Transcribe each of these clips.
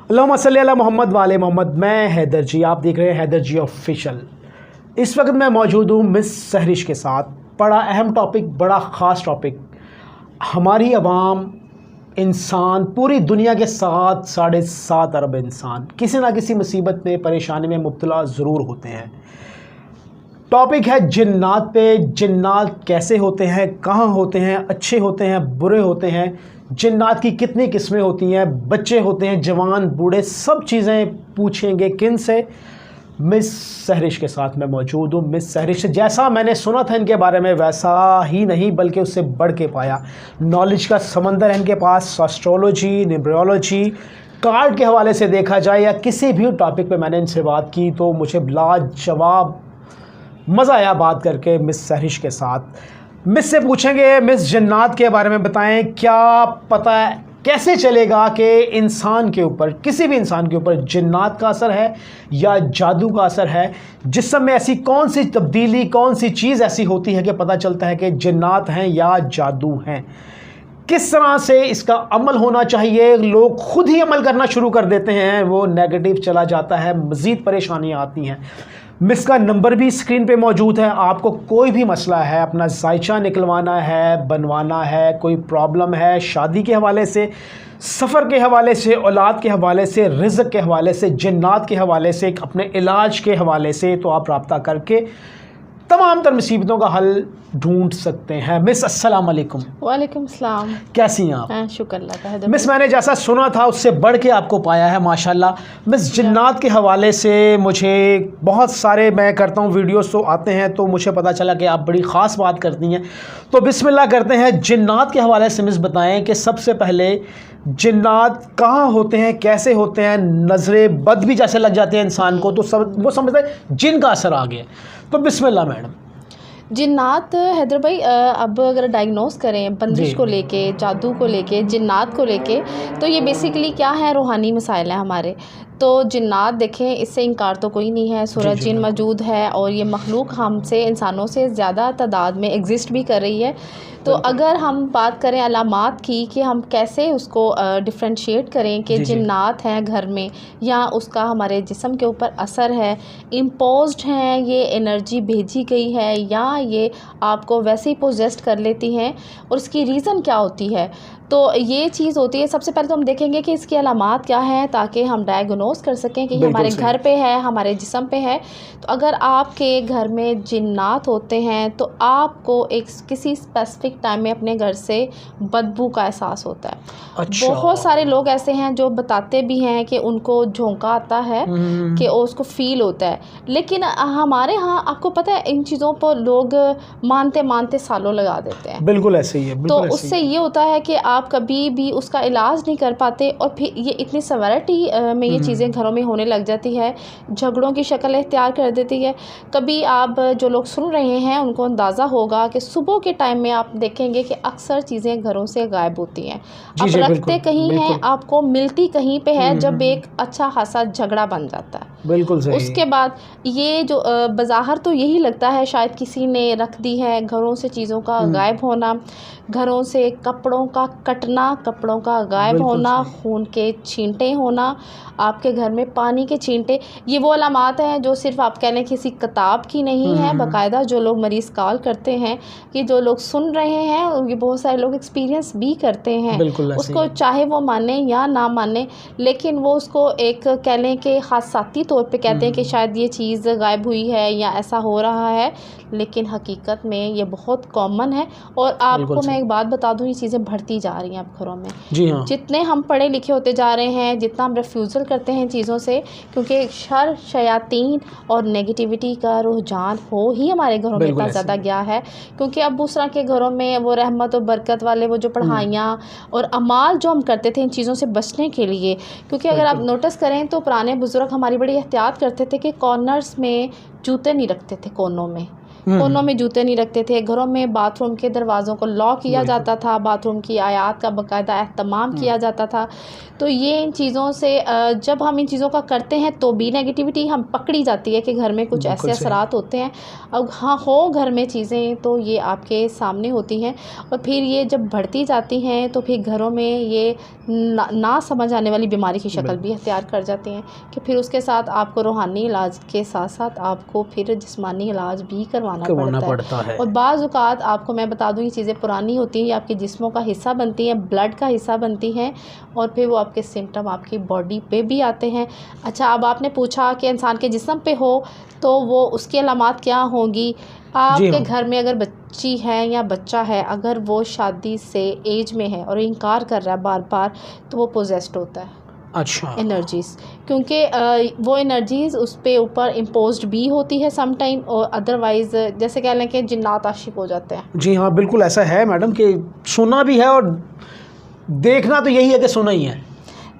अल्लाहुम्मा सल्ली अला मोहम्मद वाले मोहम्मद। मैं हैदर जी, आप देख रहे हैं हैदर जी ऑफिशियल। इस वक्त मैं मौजूद हूँ मिस सहरिश के साथ। बड़ा अहम टॉपिक, बड़ा ख़ास टॉपिक। हमारी आवाम, इंसान, पूरी दुनिया के 7.5 अरब इंसान किसी ना किसी मुसीबत में, परेशानी में मुब्तला ज़रूर होते हैं। टॉपिक है जिन्नात पे। जिन्नात कैसे होते हैं, कहाँ होते हैं, अच्छे होते हैं, बुरे होते हैं, जिन्नात की कितनी किस्में होती हैं, बच्चे होते हैं, जवान, बूढ़े, सब चीज़ें पूछेंगे। किन से? मिस सहरिश के साथ मैं मौजूद हूँ। मिस सहरिश जैसा मैंने सुना था इनके बारे में वैसा ही नहीं, बल्कि उससे बढ़ के पाया। नॉलेज का समंदर है इनके पास। एस्ट्रोलॉजी, न्यूमरोलॉजी, कार्ड के हवाले से देखा जाए या किसी भी टॉपिक पे मैंने इनसे बात की तो मुझे लाजवाब मज़ा आया बात करके मिस सहरिश के साथ। मिस से पूछेंगे, मिस जिन्नात के बारे में बताएं, क्या पता है, कैसे चलेगा कि इंसान के ऊपर, किसी भी इंसान के ऊपर जिन्नात का असर है या जादू का असर है। जिस्म में ऐसी कौन सी तब्दीली, कौन सी चीज़ ऐसी होती है कि पता चलता है कि जिन्नात हैं या जादू हैं। किस तरह से इसका अमल होना चाहिए। लोग खुद ही अमल करना शुरू कर देते हैं, वो नेगेटिव चला जाता है, मज़ीद परेशानियाँ आती हैं। मिस का नंबर भी स्क्रीन पे मौजूद है। आपको कोई भी मसला है, अपना जायचा निकलवाना है, बनवाना है, कोई प्रॉब्लम है, शादी के हवाले से, सफ़र के हवाले से, औलाद के हवाले से, रिज़्क़ के हवाले से, जिन्नात के हवाले से, अपने इलाज के हवाले से, तो आप रब्ता करके तमाम तर मुसीबतों का हल ढूंढ सकते हैं। मिस अस्सलाम वालेकुम। वालेकुम सलाम। कैसी हैं आप? शुक्र अल्लाह का। मिस मैंने जैसा सुना था उससे बढ़ के आपको पाया है माशाल्लाह। मिस जिन्नात के हवाले से मुझे बहुत सारे, मैं करता हूँ वीडियोस तो आते हैं, तो मुझे पता चला कि आप बड़ी ख़ास बात करती हैं। तो बिस्मिल्लाह करते हैं। जिन्नात के हवाले से मिस बताएं कि सबसे पहले जिन्नात कहाँ होते हैं, कैसे होते हैं। नज़रें बद भी जैसे लग जाते हैं इंसान को तो वो समझते हैं जिन का असर आ गया। तो बिस्मिल्लाह मैडम। जिन्नात हैदर भाई, अब अगर डायग्नोस करें बंदिश को लेके, जादू को लेके, जिन्नात को लेके, तो ये बेसिकली क्या है, रूहानी मसाइल हैं हमारे। तो जिन्नात देखें, इससे इनकार तो कोई नहीं है। सूरज जिन मौजूद है और ये मखलूक हमसे, इंसानों से ज़्यादा तादाद में एग्जिस्ट भी कर रही है। तो अगर हम बात करें अलामात की कि हम कैसे उसको डिफ्रेंशिएट करें कि जिन्नात हैं घर में या उसका हमारे जिस्म के ऊपर असर है, इम्पोज्ड हैं, ये एनर्जी भेजी गई है या ये आपको वैसे ही पोजेस्ट कर लेती हैं, और उसकी रीज़न क्या होती है। तो ये चीज़ होती है। सबसे पहले तो हम देखेंगे कि इसकी अलामात क्या हैं ताकि हम डायग्नोस कर सकें कि ये हमारे घर पे है, हमारे जिस्म पे है। तो अगर आपके घर में जिन्नात होते हैं तो आपको एक किसी स्पेसिफिक टाइम में अपने घर से बदबू का एहसास होता है। अच्छा। बहुत सारे लोग ऐसे हैं जो बताते भी हैं कि उनको झोंका आता है, कि उसको फील होता है। लेकिन हमारे यहाँ आपको पता है इन चीज़ों पर लोग मानते मानते सालों लगा देते हैं। बिल्कुल ऐसे ही है। तो उससे ये होता है कि आप कभी भी उसका इलाज नहीं कर पाते और फिर ये इतनी सेवेरिटी में ये चीज़ें घरों में होने लग जाती है, झगड़ों की शक्ल इख्तियार कर देती है। कभी आप जो लोग सुन रहे हैं उनको अंदाज़ा होगा कि सुबह के टाइम में आप देखेंगे कि अक्सर चीज़ें घरों से गायब होती हैं। आप रखते कहीं हैं, आपको मिलती कहीं पे है, जब एक अच्छा खासा झगड़ा बन जाता है। बिल्कुल सही। उसके बाद ये जो बाज़ाहर तो यही लगता है शायद किसी ने रख दी है। घरों से चीज़ों का गायब होना, घरों से कपड़ों का कटना, कपड़ों का गायब होना, खून के छींटे होना, आपके घर में पानी के छींटे, ये वो अलामात हैं जो सिर्फ आप कह लें किसी किताब की नहीं है। बाकायदा जो लोग मरीज़ कॉल करते हैं, कि जो लोग सुन रहे हैं, ये बहुत सारे लोग एक्सपीरियंस भी करते हैं। उसको चाहे वो माने या ना माने, लेकिन वो उसको एक कह लें कि हादसाती तौर पे कहते हैं कि शायद ये चीज़ गायब हुई है या ऐसा हो रहा है, लेकिन हकीकत में ये बहुत कॉमन है। और आपको मैं एक बात बता दूं, ये चीज़ें बढ़ती जा रही हैं अब घरों में। जी हाँ। जितने हम पढ़े लिखे होते जा रहे हैं, जितना हम रिफ्यूज़ल करते हैं चीज़ों से, क्योंकि शर, शयातीन और नेगेटिविटी का रुझान हो ही हमारे घरों में इतना ज़्यादा गया है। क्योंकि अब दूसरा के घरों में वो रहमत और बरकत वाले वो जो पढ़ाइयाँ और अमाल जो हम करते थे इन चीज़ों से बचने के लिए, क्योंकि अगर आप नोटिस करें तो पुराने बुजुर्ग हमारी बड़ी एहतियात करते थे कि कॉर्नर्स में जूते नहीं रखते थे, कोनों में, कोनों में जूते नहीं रखते थे, घरों में बाथरूम के दरवाज़ों को लॉक किया जाता था, बाथरूम की आयात का बाकायदा एहतमाम किया जाता था। तो ये इन चीज़ों से जब हम इन चीज़ों का करते हैं तो भी नेगेटिविटी हम पकड़ी जाती है कि घर में कुछ ऐसे असरात होते हैं। अब हाँ हो घर में चीज़ें तो ये आपके सामने होती हैं, और फिर ये जब बढ़ती जाती हैं तो फिर घरों में ये ना समझ आने वाली बीमारी की शक्ल भी अख्तियार कर जाती हैं कि फिर उसके साथ आपको रूहानी इलाज के साथ साथ आपको फिर जिस्मानी इलाज भी करवाना पड़ता है। और बाज़ औक़ात आपको मैं बता दूँ, ये चीज़ें पुरानी होती हैं, ये आपके जिस्मों का हिस्सा बनती हैं, ब्लड का हिस्सा बनती हैं, और फिर वो आपके सिम्टम आपकी बॉडी पे भी आते हैं। अच्छा, अब आपने पूछा कि इंसान के जिस्म पे हो तो वो उसकी अलामात क्या होंगी। आपके घर में अगर बच्ची है या बच्चा है, अगर वो शादी से एज में है और इनकार कर रहा है बार बार, तो वो पोजेस्ड होता है। अच्छा, एनर्जीज़, क्योंकि वो एनर्जीज़ उस पे ऊपर इम्पोज्ड भी होती है सम टाइम, और अदरवाइज़ जैसे कह लें कि जिन्नात आशिक हो जाते हैं। जी हाँ, बिल्कुल ऐसा है मैडम कि सुना भी है और देखना तो यही है कि सुना ही है।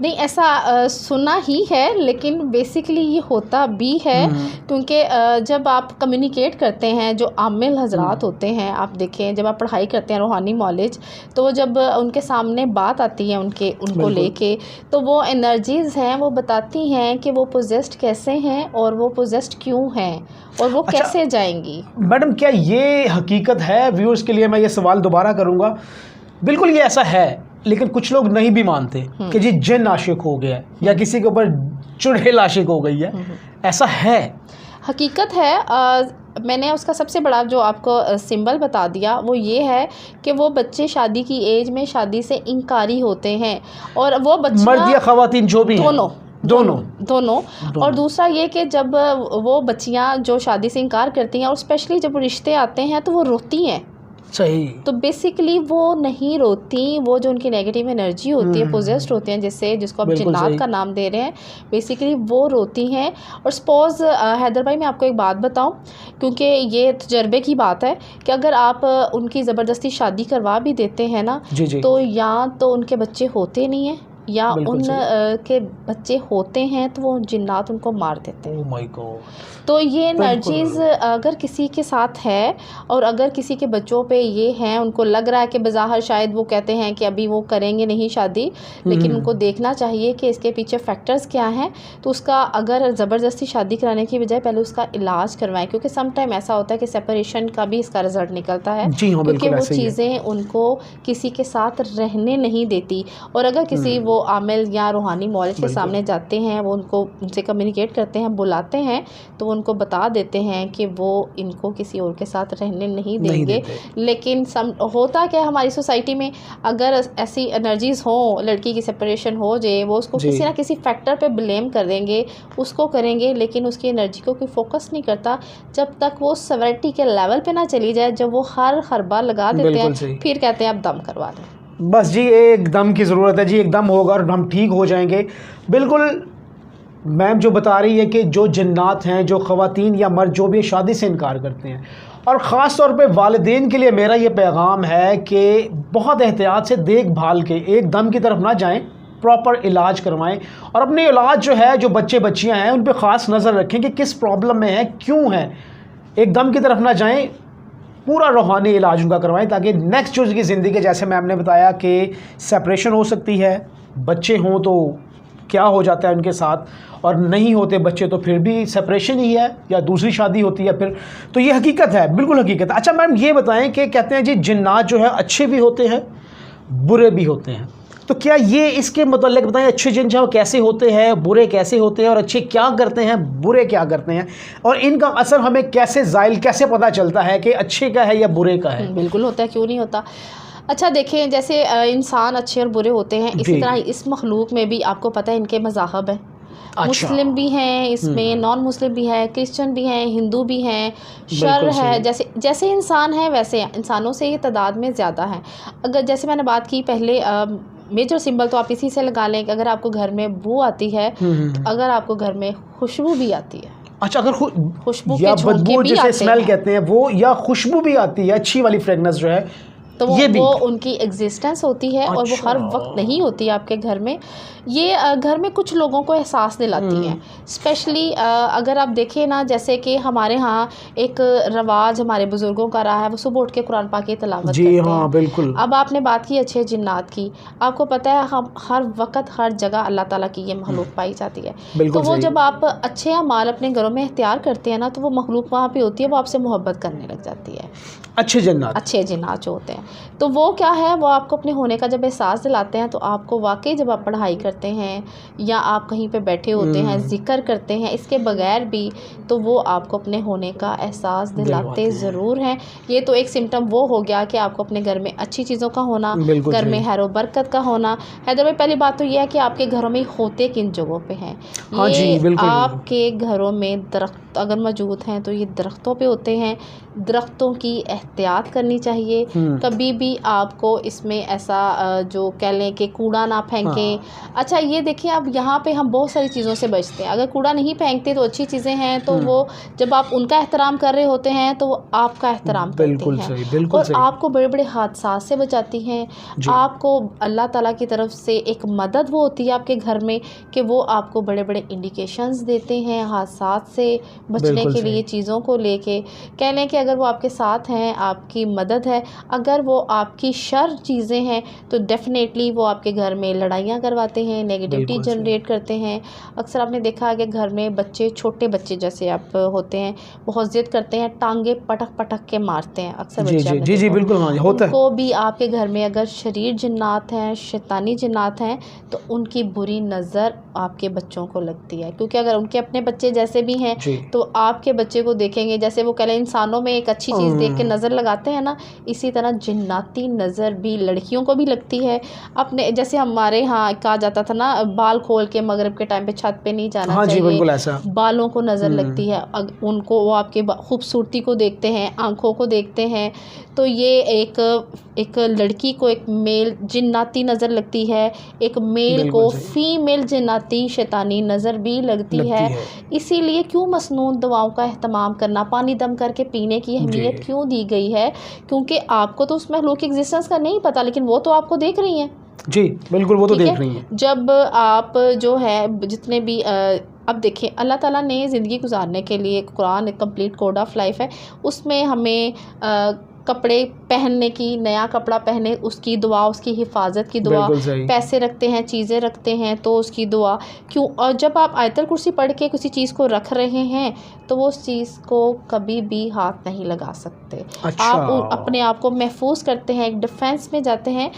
नहीं, ऐसा सुना ही है, लेकिन बेसिकली ये होता भी है, क्योंकि जब आप कम्युनिकेट करते हैं, जो आमिल हजरात होते हैं, आप देखें जब आप पढ़ाई करते हैं रूहानी नॉलेज, तो जब उनके सामने बात आती है उनको लेके, तो वो एनर्जीज़ हैं वो बताती हैं कि वो पोजेस्ड कैसे हैं और वो पोजेस्ड क्यों हैं और वो कैसे जाएंगी। मैडम, क्या ये हकीकत है? व्यूअर्स के लिए मैं ये सवाल दोबारा करूँगा। बिल्कुल ये ऐसा है, लेकिन कुछ लोग नहीं भी मानते कि जी जिन आशिक हो गया या किसी के ऊपर चुड़ैल आशिक हो गई है। ऐसा है, हकीकत है। मैंने उसका सबसे बड़ा जो आपको सिंबल बता दिया वो ये है कि वो बच्चे शादी की एज में शादी से इनकारी होते हैं, और वो बच्चे मर्द या ख़वातीन जो भी दोनों। और दूसरा ये कि जब वो बच्चियां जो शादी से इनकार करती हैं, और स्पेशली जब रिश्ते आते हैं, तो वो रोती हैं। सही। तो बेसिकली वो नहीं रोती, वो जो उनकी नेगेटिव एनर्जी होती है, पोजेस्ड होते हैं, जिसको आप जिन्नात का नाम दे रहे हैं, बेसिकली वो रोती हैं। और सपोज़ हैदर भाई, मैं आपको एक बात बताऊं, क्योंकि ये तजर्बे की बात है कि अगर आप उनकी ज़बरदस्ती शादी करवा भी देते हैं ना, तो या तो उनके बच्चे होते नहीं हैं, या उन के बच्चे होते हैं तो वो जिन्नात उनको मार देते हैं। Oh my God. तो ये एनर्जीज़ अगर किसी के साथ है, और अगर किसी के बच्चों पे ये हैं, उनको लग रहा है कि बज़ाहिर शायद वो कहते हैं कि अभी वो करेंगे नहीं शादी, लेकिन उनको देखना चाहिए कि इसके पीछे फैक्टर्स क्या हैं। तो उसका अगर ज़बरदस्ती शादी कराने की बजाय पहले उसका इलाज करवाएं, क्योंकि सम टाइम ऐसा होता है कि सेपरेशन का भी इसका रिज़ल्ट निकलता है, क्योंकि वो चीज़ें उनको किसी के साथ रहने नहीं देती। और अगर किसी वो आमिल या रूहानी मौलवी के सामने जाते हैं, वो उनसे कम्युनिकेट करते हैं, बुलाते हैं, तो वो उनको बता देते हैं कि वो इनको किसी और के साथ रहने नहीं देंगे। लेकिन होता क्या, हमारी सोसाइटी में अगर ऐसी एनर्जीज़ हों, लड़की की सेपरेशन हो जाए, वो उसको किसी ना किसी फैक्टर पे ब्लेम कर देंगे, उसको करेंगे, लेकिन उसकी एनर्जी को कोई फोकस नहीं करता जब तक वो सेवरिटी के लेवल पे ना चली जाए। जब वो हर बार लगा देते हैं, फिर कहते हैं आप दम करवा लें। बस जी, एक दम की ज़रूरत है जी, एक दम होगा और हम ठीक हो जाएंगे। बिल्कुल मैम जो बता रही है कि जो जिन्नात हैं, जो ख़वातीन या मर्द जो भी शादी से इनकार करते हैं, और ख़ास तौर पे वालिदैन के लिए मेरा ये पैगाम है कि बहुत एहतियात से देखभाल के, एक दम की तरफ ना जाएं, प्रॉपर इलाज करवाएं, और अपने इलाज जो है, जो बच्चे बच्चियां हैं, उन पे ख़ास नज़र रखें कि किस प्रॉब्लम में है, क्यों है। एक दम की तरफ ना जाएं, पूरा रूहानी इलाज उनका करवाएं, ताकि नेक्स्ट जो उनकी ज़िंदगी, जैसे मैम ने बताया कि सेपरेशन हो सकती है, बच्चे हों तो क्या हो जाता है उनके साथ, और नहीं होते बच्चे तो फिर भी सेपरेशन ही है या दूसरी शादी होती है फिर। तो ये हकीकत है, बिल्कुल हकीकत है। अच्छा मैम, ये बताएं कि कहते हैं जी जिन्नात जो है अच्छे भी होते हैं, बुरे भी होते हैं, तो क्या ये इसके मतलब बताएं, अच्छे जिन जो कैसे होते हैं, बुरे कैसे होते हैं, और अच्छे क्या करते हैं, बुरे क्या करते हैं, और इनका असर हमें कैसे कैसे पता चलता है कि अच्छे का है या बुरे का है? बिल्कुल होता है, क्यों नहीं होता। अच्छा देखें, जैसे इंसान अच्छे और बुरे होते हैं, इसी तरह इस मखलूक में भी आपको पता है इनके मज़ाहब हैं। अच्छा। मुस्लिम भी हैं इसमें, नॉन मुस्लिम भी है, क्रिश्चियन भी हैं, हिंदू भी हैं, शर है। जैसे इंसान है वैसे इंसानों से ये तादाद में ज़्यादा है। अगर जैसे मैंने बात की पहले, मेजर सिंबल तो आप इसी से लगा लें कि अगर आपको घर में बू आती है, अगर आपको घर में खुशबू भी आती है। अच्छा, अगर खुशबू या बदबू, जैसे स्मेल कहते हैं वो, या खुशबू भी आती है, अच्छी वाली फ्रेगनेंस जो है, तो ये भी वो उनकी एग्जिस्टेंस होती है और वो हर वक्त नहीं होती आपके घर में। ये घर में कुछ लोगों को एहसास दिलाती हैं। स्पेशली अगर आप देखें ना, जैसे कि हमारे यहाँ एक रवाज हमारे बुज़ुर्गों का रहा है, वो सुबह उठ के कुरान पाक की तिलावत जी करते हाँ हैं। बिल्कुल। अब आपने बात की अच्छे जिन्नात की, आपको पता है हम हर वक्त हर जगह अल्लाह ताला की ये मखलूक पाई जाती है। तो बिल्कुल वो सही। जब आप अच्छे अमाल अपने घरों में इख्तियार करते हैं ना, तो वो मखलूक वहाँ पे होती है, वो आपसे मोहब्बत करने लग जाती है। अच्छे जन्नत। अच्छे जिन्नात जो होते हैं, तो वो क्या है, वो आपको अपने होने का जब एहसास दिलाते हैं, तो आपको वाकई जब आप पढ़ाई करते हैं या आप कहीं पे बैठे होते हैं, ज़िक्र करते हैं, इसके बगैर भी, तो वो आपको अपने होने का एहसास दिलाते ज़रूर हैं। ये तो एक सिम्टम वो हो गया कि आपको अपने घर में अच्छी चीज़ों का होना, घर में खैर बरकत का होना। हैदर भाई, पहली बात तो ये है कि आपके घरों में होते किन जगहों पे हैं। हाँ जी, ये बिल्कुल। आपके घरों में दरख्त अगर मौजूद हैं तो ये दरख्तों पे होते हैं। दरख्तों की एहतियात करनी चाहिए। कभी भी आपको इसमें ऐसा जो कह लें कि कूड़ा ना फेंकें। अच्छा ये देखिए, अब यहाँ पे हम बहुत सारी चीज़ों से बचते हैं। अगर कूड़ा नहीं फेंकते तो अच्छी चीज़ें हैं, तो वो जब आप उनका एहतराम कर रहे होते हैं तो वो आपका एहतराम करती हैं, बिल्कुल और सही। आपको बड़े बड़े हादसा से बचाती हैं। आपको अल्लाह ताला की तरफ से एक मदद वो होती है आपके घर में कि वो आपको बड़े बड़े इंडिकेशंस देते हैं हादसा से बचने के लिए, चीज़ों को लेके। कह लें कि अगर वो आपके साथ हैं, आपकी मदद है। अगर वो आपकी शर चीज़ें हैं तो डेफ़िनेटली वो आपके घर में लड़ाइयाँ करवाते हैं, नेगेटिविटी जनरेट करते हैं। अक्सर आपने देखा है कि घर में बच्चे, छोटे बच्चे जैसे आप होते हैं, बहुत ज़िद करते हैं, टांगे पटक पटक के मारते हैं अक्सर बच्चे। जी बिल्कुल होता है। उनको भी आपके घर में अगर शरीर जिन्नात हैं, शैतानी जिन्नात हैं, तो उनकी बुरी नज़र आपके बच्चों को लगती है। क्योंकि अगर उनके अपने बच्चे जैसे भी हैं तो आपके बच्चे को देखेंगे, जैसे वो कह लें इंसानों में एक अच्छी चीज़ देख के नज़र लगाते हैं ना, इसी तरह जिन्नाती नज़र भी लड़कियों को भी लगती है। अपने जैसे हमारे यहाँ कहा जाता था ना, बाल खोल के मगरिब के टाइम पे छत पे नहीं जाना चाहिए। बिल्कुल ऐसा। बालों को नज़र लगती है, उनको वो आपके खूबसूरती को देखते हैं, आँखों को देखते हैं। तो ये एक लड़की को एक मेल जिन्नाती नज़र लगती है, एक मेल को फीमेल जिन्नाती शैतानी नज़र भी लगती है। इसीलिए क्यों मसनून दवाओं का एहतमाम करना, पानी दम करके पीने की अहमियत क्यों दी गई है? क्योंकि आपको तो उसमें लोग एग्जिस्टेंस का नहीं पता, लेकिन वो तो आपको देख रही हैं। जी बिल्कुल, वो तो देख रही हैं। जब आप जो है जितने भी अब देखिए, अल्लाह ताला ने ज़िंदगी गुजारने के लिए कुरान एक कंप्लीट कोड ऑफ लाइफ है, उसमें हमें कपड़े पहनने की, नया कपड़ा पहने उसकी दुआ, उसकी हिफाजत की दुआ, पैसे रखते हैं, चीज़ें रखते हैं तो उसकी दुआ क्यों। और जब आप आयतल कुर्सी पढ़ के किसी चीज़ को रख रहे हैं तो वो उस चीज़ को कभी भी हाथ नहीं लगा सकते। आप अपने आप को महफूज करते हैं, एक डिफेंस में जाते हैं।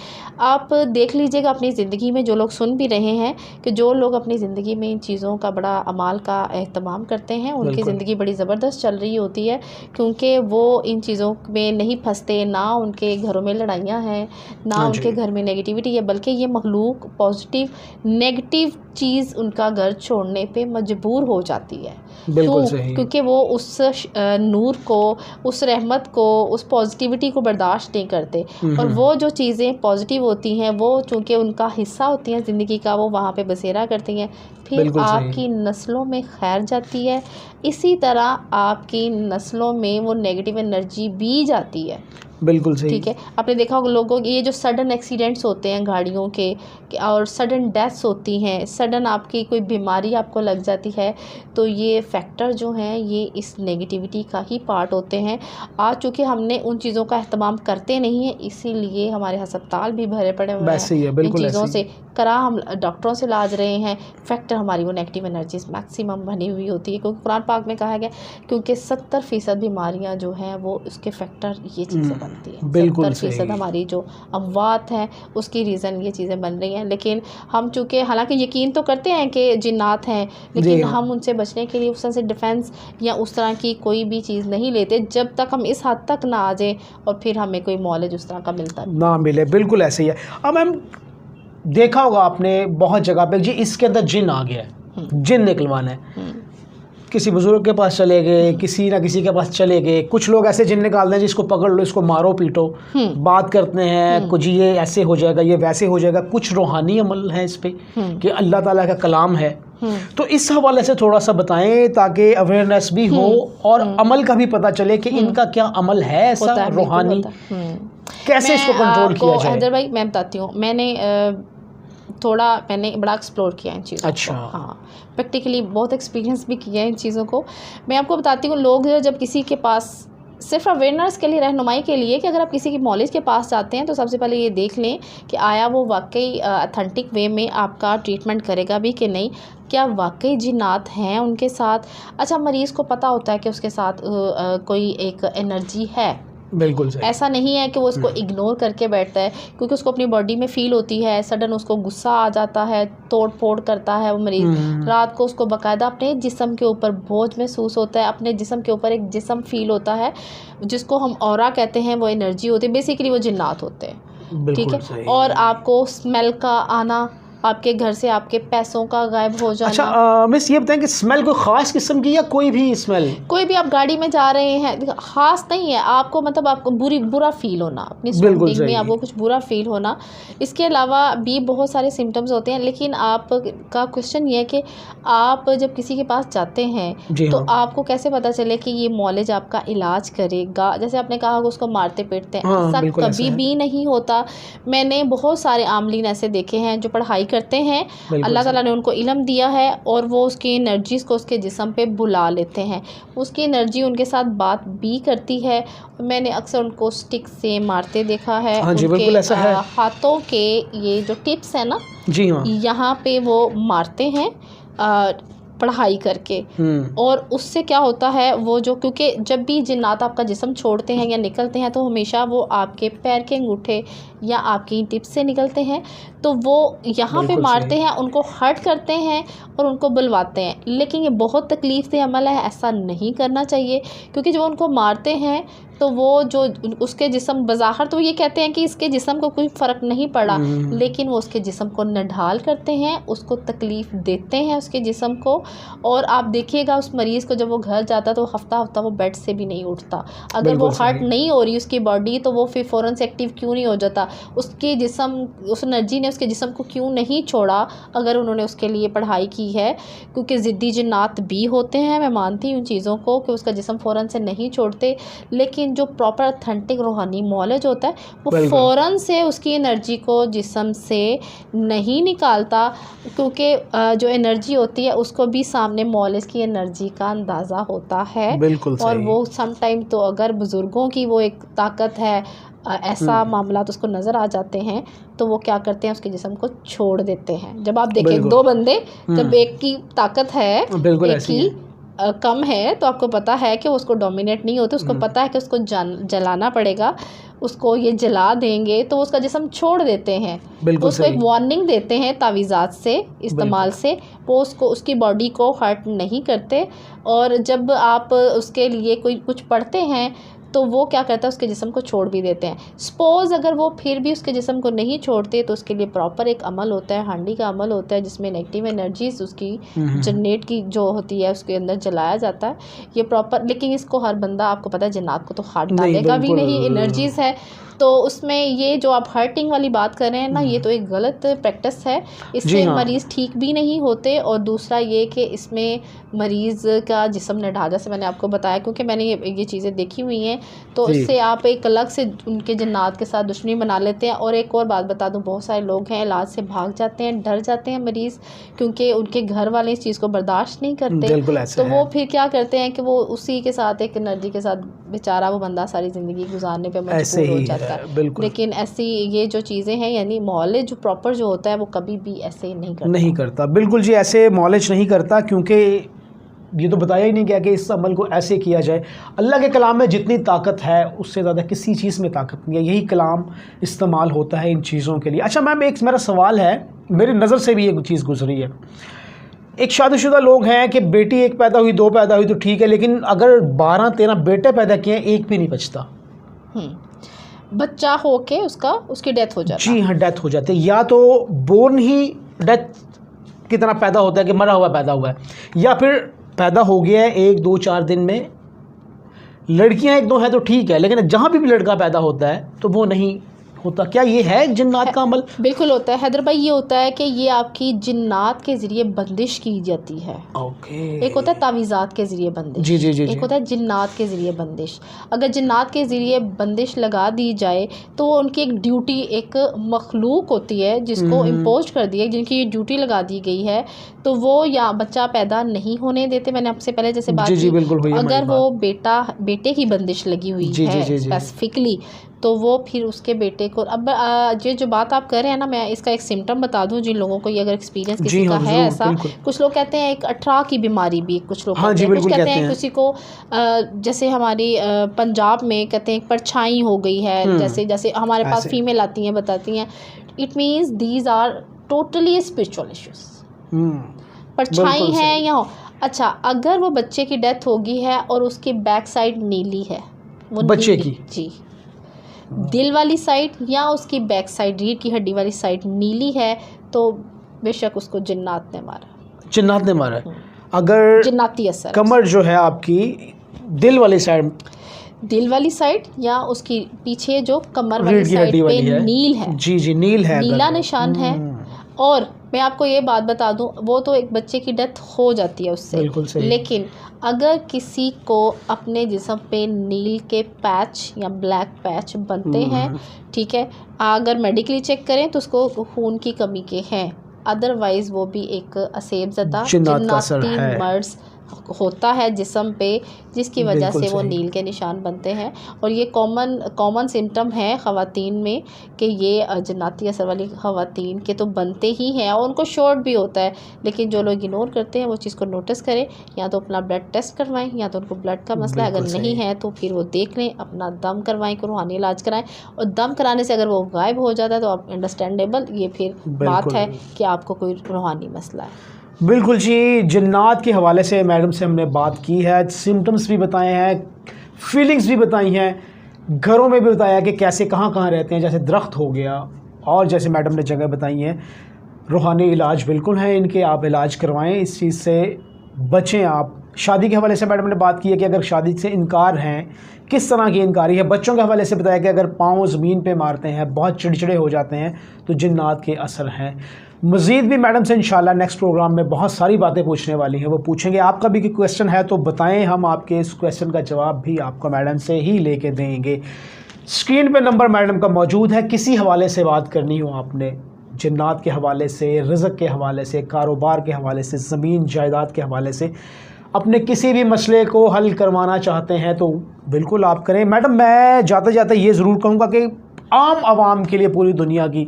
आप देख लीजिएगा अपनी ज़िंदगी में, जो लोग सुन भी रहे हैं, कि जो लोग अपनी ज़िंदगी में इन चीज़ों का बड़ा अमाल का एहतमाम करते हैं, उनकी ज़िंदगी बड़ी ज़बरदस्त चल रही होती है, क्योंकि वो इन चीज़ों में नहीं फंसते, ना उनके घरों में लड़ाइयाँ हैं, ना उनके घर में नेगेटिविटी है, बल्कि ये मखलूक पॉजिटिव नेगेटिव चीज़ उनका घर छोड़ने पे मजबूर हो जाती है। क्योंकि वो उस नूर को, उस रहमत को, उस पॉजिटिविटी को बर्दाश्त नहीं करते। और वो जो चीज़ें पॉजिटिव होती हैं, वो चूँकि उनका हिस्सा होती हैं ज़िंदगी का, वो वहाँ पे बसेरा करती हैं, फिर आपकी नस्लों में खैर जाती है। इसी तरह आपकी नस्लों में वो नेगेटिव एनर्जी भी जाती है। बिल्कुल सही। ठीक है, आपने देखा होगा लोगों के ये जो सडन एक्सीडेंट्स होते हैं गाड़ियों के और सडन डेथ्स होती हैं, सडन आपकी कोई बीमारी आपको लग जाती है, तो ये फैक्टर जो हैं ये इस नेगेटिविटी का ही पार्ट होते हैं। आज चूँकि हमने उन चीज़ों का एहतमाम करते नहीं हैं, इसीलिए हमारे अस्पताल भी भरे पड़े हुए हैं इन चीज़ों से। हम डॉक्टरों से इलाज रहे हैं, फैक्टर हमारी वो नेगेटिव एनर्जीज मैक्सिमम बनी हुई होती है, क्योंकि कुरान पाक में कहा गया क्योंकि 70% बीमारियां जो हैं वो उसके फैक्टर ये चीज़ें बनती हैं। 70% हमारी जो अमवात हैं उसकी रीज़न ये चीज़ें बन रही हैं। लेकिन हम चूँकि हालांकि यकीन तो करते हैं कि जिन्नात हैं, लेकिन हम उनसे बचने के लिए उस तरह से डिफेंस या उस तरह की कोई भी चीज़ नहीं लेते जब तक हम इस हद तक ना आ जाए और फिर हमें कोई नॉलेज उस तरह का मिलता ना मिले। बिल्कुल ऐसे ही है। अब मैम देखा होगा आपने बहुत जगह पे, जी इसके अंदर जिन आ गया है, जिन निकलवाना है, किसी बुजुर्ग के पास चले गए, किसी ना किसी के पास चले गए। कुछ लोग ऐसे जिन निकालते हैं जिसको पकड़ लो, इसको मारो पीटो, बात करते हैं कुछ ये ऐसे हो जाएगा, ये वैसे हो जाएगा। कुछ रूहानी अमल है इस पे कि अल्लाह ताला का कलाम है, तो इस हवाले से थोड़ा सा बताएं ताकि अवेयरनेस भी हो और अमल का भी पता चले कि इनका क्या अमल है ऐसा रूहानी। कैसे इसको कंट्रोल किया जाए? हैदर भाई मैं बताती हूँ, मैंने बड़ा एक्सप्लोर किया इन चीज़ों अच्छा। को। हाँ, प्रैक्टिकली बहुत एक्सपीरियंस भी किया है इन चीज़ों को। मैं आपको बताती हूँ, लोग जब किसी के पास सिर्फ अवेयरनेस के लिए, रहनुमाई के लिए, कि अगर आप किसी की मॉलेज के पास जाते हैं तो सबसे पहले ये देख लें कि आया वो वाकई अथेंटिक वे में आपका ट्रीटमेंट करेगा भी कि नहीं, क्या वाकई जिन्नात हैं उनके साथ। अच्छा, मरीज़ को पता होता है कि उसके साथ कोई एक एनर्जी है, बिल्कुल सही। ऐसा नहीं है कि वो उसको इग्नोर करके बैठता है, क्योंकि उसको अपनी बॉडी में फ़ील होती है, सडन उसको गुस्सा आ जाता है, तोड़ फोड़ करता है वो मरीज़। रात को उसको बाकायदा अपने जिस्म के ऊपर बोझ महसूस होता है, अपने जिस्म के ऊपर एक जिस्म फ़ील होता है जिसको हम ऑरा कहते हैं, वो एनर्जी होती है, बेसिकली वो जिन्नात होते हैं, ठीक है। और आपको स्मेल का आना, आपके घर से आपके पैसों का गायब हो जाना। अच्छा मिस, ये बताएं कि स्मेल कोई ख़ास किस्म की या कोई भी स्मेल? कोई भी, आप गाड़ी में जा रहे हैं, ख़ास नहीं है, आपको मतलब आपको बुरा फील होना, अपनी सराउंडिंग में आपको कुछ बुरा फील होना। इसके अलावा भी बहुत सारे सिम्टम्स होते हैं, लेकिन आपका क्वेश्चन ये है कि आप जब किसी के पास जाते हैं तो आपको कैसे पता चले कि ये मॉलेज आपका इलाज करेगा। जैसे आपने कहा कि उसको मारते पीटते हैं, ऐसा कभी भी नहीं होता। मैंने बहुत सारे आमलीन ऐसे देखे हैं जो पढ़ाई करते हैं, अल्लाह ताला ने उनको इल्म दिया है और वो उसकी एनर्जीज़ को उसके जिस्म पे बुला लेते हैं, उसकी एनर्जी उनके साथ बात भी करती है। मैंने अक्सर उनको स्टिक से मारते देखा है। हाँ जी, उनके ऐसा है। हाथों के ये जो टिप्स है ना, जी हाँ, यहाँ पे वो मारते हैं पढ़ाई करके। और उससे क्या होता है, वो जो, क्योंकि जब भी जिन्नात आपका जिस्म छोड़ते हैं या निकलते हैं तो हमेशा वो आपके पैर के अंगूठे या आपकी टिप से निकलते हैं, तो वो यहाँ पे मारते हैं, उनको हर्ट करते हैं और उनको बुलवाते हैं। लेकिन ये बहुत तकलीफ़ दे अमल है, ऐसा नहीं करना चाहिए, क्योंकि जब उनको मारते हैं तो वो जो उसके जिस्म बज़ाहिर तो ये कहते हैं कि इसके जिस्म को कोई फ़र्क नहीं पड़ा, लेकिन वो उसके जिस्म को नढाल करते हैं, उसको तकलीफ़ देते हैं उसके जिस्म को। और आप देखिएगा उस मरीज़ को जब वो घर जाता तो हफ्ता वो बेड से भी नहीं उठता। अगर वो हर्ट नहीं हो रही उसकी बॉडी तो वो फिर फ़ौरन से एक्टिव क्यों नहीं हो जाता, उसके जिस्म, उस एनर्जी ने उसके जिस्म को क्यों नहीं छोड़ा, अगर उन्होंने उसके लिए पढ़ाई की है। क्योंकि ज़िद्दी जिन्नात भी होते हैं, मैं मानती हूँ उन चीज़ों को कि उसका जिस्म फ़ौरन से नहीं छोड़ते, लेकिन जो प्रॉपर ऑथेंटिक रूहानी मौलज होता है वो फ़ौरन से उसकी एनर्जी को जिस्म से नहीं निकालता, क्योंकि जो एनर्जी होती है उसको भी सामने मौलज की एनर्जी का अंदाज़ा होता है। और वो सम टाइम तो अगर बुज़ुर्गों की वो एक ताकत है, ऐसा मामला तो उसको नज़र आ जाते हैं, तो वो क्या करते हैं, उसके जिस्म को छोड़ देते हैं। जब आप देखें दो बंदे, जब एक की ताकत है एक की कम है, तो आपको पता है कि उसको डोमिनेट नहीं होते, उसको पता है कि उसको जलाना पड़ेगा, उसको ये जला देंगे तो उसका जिस्म छोड़ देते हैं। उसको एक वार्निंग देते हैं तावीज़ात से, इस्तेमाल से, वो उसको, उसकी बॉडी को हर्ट नहीं करते। और जब आप उसके लिए कोई कुछ पढ़ते हैं तो वो क्या करता है, उसके जिस्म को छोड़ भी देते हैं। सपोज़ अगर वो फिर भी उसके जिस्म को नहीं छोड़ते तो उसके लिए प्रॉपर एक अमल होता है, हांडी का अमल होता है, जिसमें नेगेटिव एनर्जीज उसकी जनरेट की जो होती है उसके अंदर जलाया जाता है, ये प्रॉपर। लेकिन इसको हर बंदा, आपको पता है जिन्नात को तो हार्ट डालेगा भी नहीं, एनर्जीज़ है, तो उसमें ये जो आप हर्टिंग वाली बात कर रहे हैं ना, ये तो एक गलत प्रैक्टिस है, इससे मरीज़ ठीक भी नहीं होते। और दूसरा ये कि इसमें मरीज़ का जिस्म नढा, जैसे मैंने आपको बताया, क्योंकि मैंने ये चीज़ें देखी हुई हैं, तो इससे आप एक अलग से उनके जिन्नात के साथ दुश्मनी बना लेते हैं। और एक और बात बता दूं, बहुत सारे लोग हैं इलाज से भाग जाते हैं, डर जाते हैं मरीज़, क्योंकि उनके घर वाले इस चीज़ को बर्दाश्त नहीं करते, तो वो फिर क्या करते हैं कि वो उसी के साथ एक एनर्जी के साथ बेचारा वो बंदा सारी ज़िंदगी गुजारने पे मजबूर हो जाता है। लेकिन ऐसी ये जो चीज़ें हैं, यानी मौलेज जो प्रॉपर जो होता है वो कभी भी ऐसे नहीं करता। बिल्कुल जी, ऐसे मौलेज नहीं करता, क्योंकि ये तो बताया ही नहीं गया कि इस अमल को ऐसे किया जाए। अल्लाह के कलाम में जितनी ताकत है उससे ज़्यादा किसी चीज़ में ताकत नहीं है, यही कलाम इस्तेमाल होता है इन चीज़ों के लिए। अच्छा मैम, एक मेरा सवाल है, मेरी नज़र से भी एक चीज़ गुजरी है। एक शादीशुदा लोग हैं कि बेटी एक पैदा हुई, दो पैदा हुई तो ठीक है, लेकिन अगर 12-13 बेटे पैदा किए एक भी नहीं बचता, बच्चा हो के उसकी डेथ हो जाती है। जी हाँ, डेथ हो जाती है, या तो बोर्न ही डेथ की तरह पैदा होता है कि मरा हुआ पैदा हुआ है, या फिर पैदा हो गया है 1-2-4 दिन में। लड़कियां 1-2 हैं तो ठीक है, लेकिन जहाँ भी लड़का पैदा होता है तो वो नहीं होता, क्या ये है जिन्नात का अमल? बिल्कुल होता है हैदर भाई। ये होता है कि ये आपकी जिन्नात के ज़रिए बंदिश की जाती है। ओके। एक होता है तावीज़ात के ज़रिए बंदिश, जी जी जी जी। एक होता है जिन्नात के ज़रिए बंदिश। अगर जिन्नात के ज़रिए बंदिश लगा दी जाए तो वो उनकी एक ड्यूटी, एक मखलूक होती है जिसको इम्पोज कर दिया, जिनकी ये ड्यूटी लगा दी गई है, तो वो या बच्चा पैदा नहीं होने देते। मैंने आपसे पहले जैसे बात जी जी की, बिल्कुल हुई तो है अगर हमारी वो बात। बेटे की बंदिश लगी हुई जी जी है जी जी। स्पेसिफिकली, तो वो फिर उसके बेटे को, अब ये जो बात आप कर रहे हैं ना, मैं इसका एक सिम्टम बता दूं जिन लोगों को ये अगर एक्सपीरियंस किसी जी का हाँ है ज़रूर ऐसा। बिल्कुल। कुछ लोग कहते हैं एक अठरा की बीमारी भी, कुछ लोग हाँ कहते जी हैं, कुछ बिल्कुल कहते कहते हैं हैं। किसी को जैसे हमारी पंजाब में कहते हैं एक परछाई हो गई है, जैसे जैसे हमारे पास ऐसे। फीमेल आती हैं बताती हैं, it means these are totally spiritual issues. परछाई बिल्कुल है सही। या अच्छा, अगर वो बच्चे की डेथ होगी है और उसकी बैक साइड नीली है, वो बच्चे नीली, की? जी, दिल वाली साइड या उसकी बैक साइड रीढ़ की हड्डी वाली साइड नीली है, तो बेशक उसको जिन्नात ने मारा, जिन्नात ने मारा है। अगर जिन्नाती असर, कमर जो है आपकी दिल वाली साइड, दिल वाली साइड या उसकी पीछे जो कमर वाली रीढ़ की साइड हड्डी पे वाली है, नील है, जी जी नील है, नीला अगर निशान है। और मैं आपको ये बात बता दूं, वो तो एक बच्चे की डेथ हो जाती है उससे, बिल्कुल सही। लेकिन अगर किसी को अपने जिस्म पे नील के पैच या ब्लैक पैच बनते हैं, ठीक है, अगर मेडिकली चेक करें तो उसको खून की कमी के हैं, अदरवाइज़ वो भी एक असेबज़दा जिन्नात का असर जिन्नाती है। मर्ज़ होता है जिस्म पे, जिसकी वजह बिल्कुल से वो सही। नील के निशान बनते हैं। और ये कॉमन सिम्टम है ख़वातीन में कि ये जिन्नाती असर वाली ख़वातीन के तो बनते ही हैं और उनको शॉर्ट भी होता है, लेकिन जो लोग इग्नोर करते हैं वो चीज़ को नोटिस करें, या तो अपना ब्लड टेस्ट करवाएं, या तो उनको ब्लड का मसला है, अगर बिल्कुल नहीं सही। है तो फिर वो देख लें, अपना दम करवाएं, को रूहानी इलाज कराएं। और दम कराने से अगर वो गायब हो जाता है तो आप अंडरस्टैंडेबल, ये फिर बात बिल्कुल। है कि आपको कोई रूहानी मसला है। बिल्कुल जी, जिन्नात के हवाले से मैडम से हमने बात की है, सिम्टम्स भी बताए हैं, फीलिंग्स भी बताई हैं, घरों में भी बताया कि कैसे कहाँ कहाँ रहते हैं, जैसे दरख्त हो गया, और जैसे मैडम ने जगह बताई हैं। रूहानी इलाज बिल्कुल है इनके, आप इलाज करवाएं, इस चीज़ से बचें आप। शादी के हवाले से मैडम ने बात की है कि अगर शादी से इनकार हैं, किस तरह की इनकारी है। बच्चों के हवाले से बताया कि अगर पाँव ज़मीन पे मारते हैं, बहुत चिड़चिड़े हो जाते हैं, तो जिन्नात के असर हैं। मज़ीद भी मैडम से इंशाल्लाह नेक्स्ट प्रोग्राम में बहुत सारी बातें पूछने वाली हैं, वो पूछेंगे। आपका भी कोई क्वेश्चन है तो बताएं, हम आपके इस क्वेश्चन का जवाब भी आपको मैडम से ही लेके देंगे। स्क्रीन पे नंबर मैडम का मौजूद है, किसी हवाले से बात करनी हो आपने, जिन्नात के हवाले से, रिज़्क़ के हवाले से, कारोबार के हवाले से, ज़मीन जायदाद के हवाले से, अपने किसी भी मसले को हल करवाना चाहते हैं तो बिल्कुल आप करें। मैडम मैं जाते जाते ये ज़रूर कहूँगा कि आम आवाम के लिए, पूरी दुनिया की,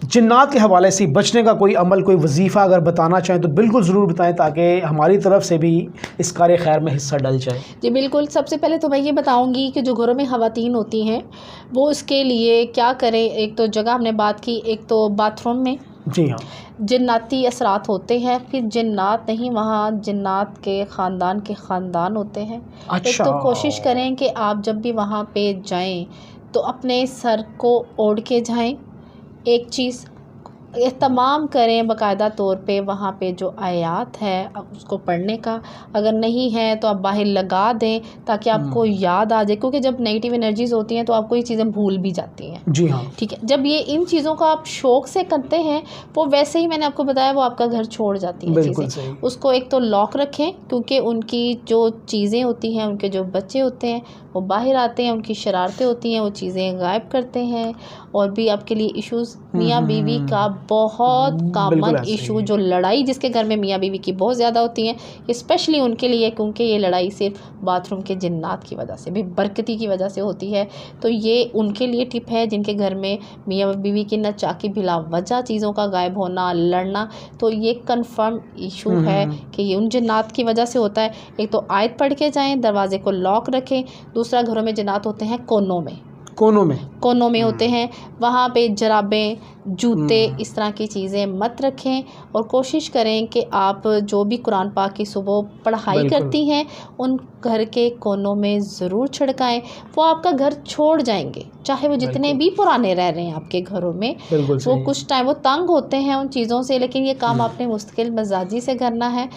जिन्नात के हवाले से बचने का कोई अमल, कोई वजीफ़ा अगर बताना चाहें तो बिल्कुल ज़रूर बताएं, ताकि हमारी तरफ से भी इस कार्य खैर में हिस्सा डल जाए। जी बिल्कुल। सबसे पहले तो मैं ये बताऊंगी कि जो घरों में ख़वातीन होती हैं वो इसके लिए क्या करें। एक तो जगह हमने बात की, एक तो बाथरूम में जी हाँ, जिन्नाती असरात होते हैं, फिर जिन्नात नहीं, वहाँ जिन्नात के ख़ानदान होते हैं। एक तो कोशिश करें कि आप जब भी वहाँ पे जाएं तो अपने सर को ओढ़ के जाएं। एक चीज़ एहतमाम करें बाकायदा तौर पे वहाँ पे जो आयात है उसको पढ़ने का, अगर नहीं है तो आप बाहर लगा दें ताकि आपको याद आ जाए, क्योंकि जब नेगेटिव एनर्जीज़ होती हैं तो आपको ये चीज़ें भूल भी जाती हैं। जी हाँ, ठीक है, जब ये इन चीज़ों का आप शौक़ से करते हैं, वो वैसे ही मैंने आपको बताया वो आपका घर छोड़ जाती हैं चीज़ें। उसको एक तो लॉक रखें, क्योंकि उनकी जो चीज़ें होती हैं, उनके जो बच्चे होते हैं वो बाहर आते हैं, उनकी शरारतें होती हैं, वो चीज़ें गायब करते हैं। और भी आपके लिए इश्यूज़, मियाँ बीवी का बहुत कॉमन इशू, जो लड़ाई जिसके घर में मियाँ बीवी की बहुत ज़्यादा होती हैं, स्पेशली उनके लिए, क्योंकि ये लड़ाई सिर्फ बाथरूम के जिन्नात की वजह से, बेबरकती की वजह से होती है। तो ये उनके लिए टिप है जिनके घर में मियाँ बीवी की नचाकी बिला वजह चीज़ों का गायब होना, लड़ना, तो ये कंफर्म इशू है कि ये उन जिन्नात की वजह से होता है। एक तो आयत पढ़ के जाएँ, दरवाजे को लॉक रखें। दूसरा, घरों में जिन्नात होते हैं कोनों में होते हैं, वहाँ पे जराबें, जूते, इस तरह की चीज़ें मत रखें। और कोशिश करें कि आप जो भी कुरान पाक की सुबह पढ़ाई करती हैं उन घर के कोनों में ज़रूर छिड़काएं। वो आपका घर छोड़ जाएंगे, चाहे वो जितने भी पुराने रह रहे हैं आपके घरों में। वो कुछ टाइम वो तंग होते हैं उन चीज़ों से, लेकिन ये काम आपने मुस्तकिल मिजाजी से करना है।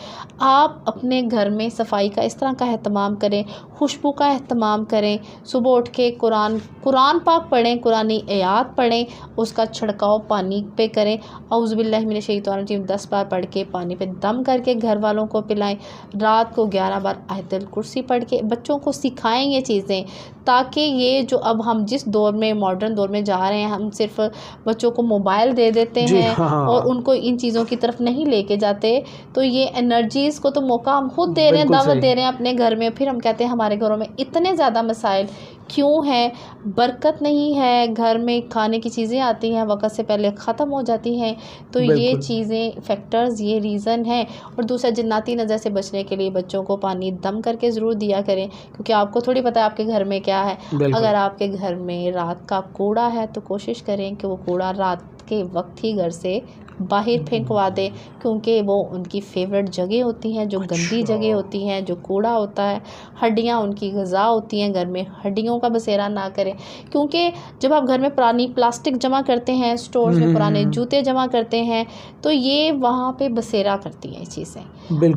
आप अपने घर में सफाई का इस तरह का अहतमाम करें, खुशबू का अहतमाम करें, सुबह उठ के कुरान कुरान पाक पढ़ें, कुरानी आयात पढ़ें, उसका छिड़काव पानी पे करें, औज़ुबिल्लाहि मिनश शैतानिर रजीम 10 बार पढ़ के पानी पे दम करके घर वालों को पिलाएं। रात को 11 बार आयतुल कुर्सी पढ़ के बच्चों को सिखाएं ये चीज़ें, ताकि ये जो अब हम जिस दौर में मॉडर्न दौर में जा रहे हैं, हम सिर्फ बच्चों को मोबाइल दे देते हैं और उनको इन चीज़ों की तरफ नहीं लेके जाते, तो ये एनर्जीज़ को तो मौका हम खुद दे रहे हैं, दावत दे रहे हैं अपने घर में। फिर हम कहते हैं हमारे घरों में इतने ज़्यादा मसाइल क्यों हैं, बरकत नहीं है, घर में खाने की चीज़ें आती हैं वक़्त से पहले ख़त्म हो जाती हैं। तो ये चीज़ें फैक्टर्स, ये रीज़न है। और दूसरा, जन्नाती नज़र से बचने के लिए बच्चों को पानी दम करके ज़रूर दिया करें, क्योंकि आपको थोड़ी पता है आपके घर में क्या है। अगर आपके घर में रात का कूड़ा है तो कोशिश करें कि वो कूड़ा रात के वक्त ही घर से बाहर फेंकवा दें, क्योंकि वो उनकी फेवरेट जगह होती हैं, जो गंदी जगह होती हैं, जो कूड़ा होता है। हड्डियाँ उनकी ग़िज़ा होती हैं, घर में हड्डियों का बसेरा ना करें, क्योंकि जब आप घर में पुरानी प्लास्टिक जमा करते हैं, स्टोर्स में पुराने जूते जमा करते हैं, तो ये वहाँ पे बसेरा करती हैं चीज़ें।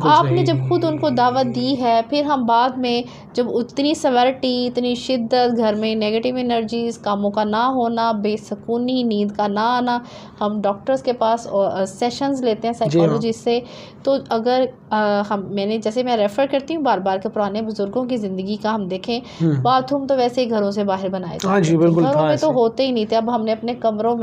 आपने जब खुद उनको दावत दी है, फिर हम बाद में जब उतनी सेवरिटी, इतनी शिद्दत, घर में नेगेटिव एनर्जीज़, कामों का ना होना, बेसुकूनी, नींद का ना आना, हम डॉक्टर्स के पास सेशंस लेते हैं साइकोलॉजिस्ट से। तो अगर मैंने जैसे मैं रेफ़र करती हूँ बार बार के पुराने बुज़ुर्गों की ज़िंदगी का हम देखें, बाथरूम तो वैसे ही घरों से बाहर बनाए थे, घरों में तो होते ही नहीं थे। अब हमने अपने कमरों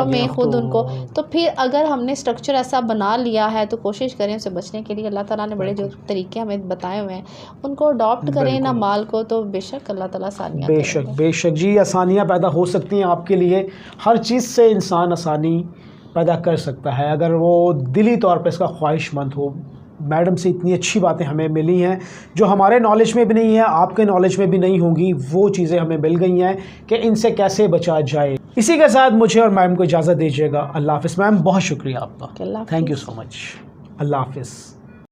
में खुद उनको, तो फिर अगर हमने स्ट्रक्चर ऐसा बना लिया है तो कोशिश करें उससे बचने के लिए। अल्लाह ताला ने बड़े जो तरीके हमें बताए हुए हैं उनको अडॉप्ट करें ना माल को, तो बेशक अल्लाह ताला आसानियाँ बेशक जी, आसानियाँ पैदा हो सकती हैं आपके लिए। हर चीज़ से इंसान आसानी पैदा कर सकता है अगर वो दिली तौर पे इसका ख्वाहिशमंद हो। मैडम से इतनी अच्छी बातें हमें मिली हैं जो हमारे नॉलेज में भी नहीं है, आपके नॉलेज में भी नहीं होंगी, वो चीज़ें हमें मिल गई हैं कि इनसे कैसे बचा जाए। इसी के साथ मुझे और मैम को इजाज़त दीजिएगा। अल्लाह हाफ़िज़ मैम, बहुत शुक्रिया आपका, थैंक यू सो मच। अल्लाह हाफ़िज़।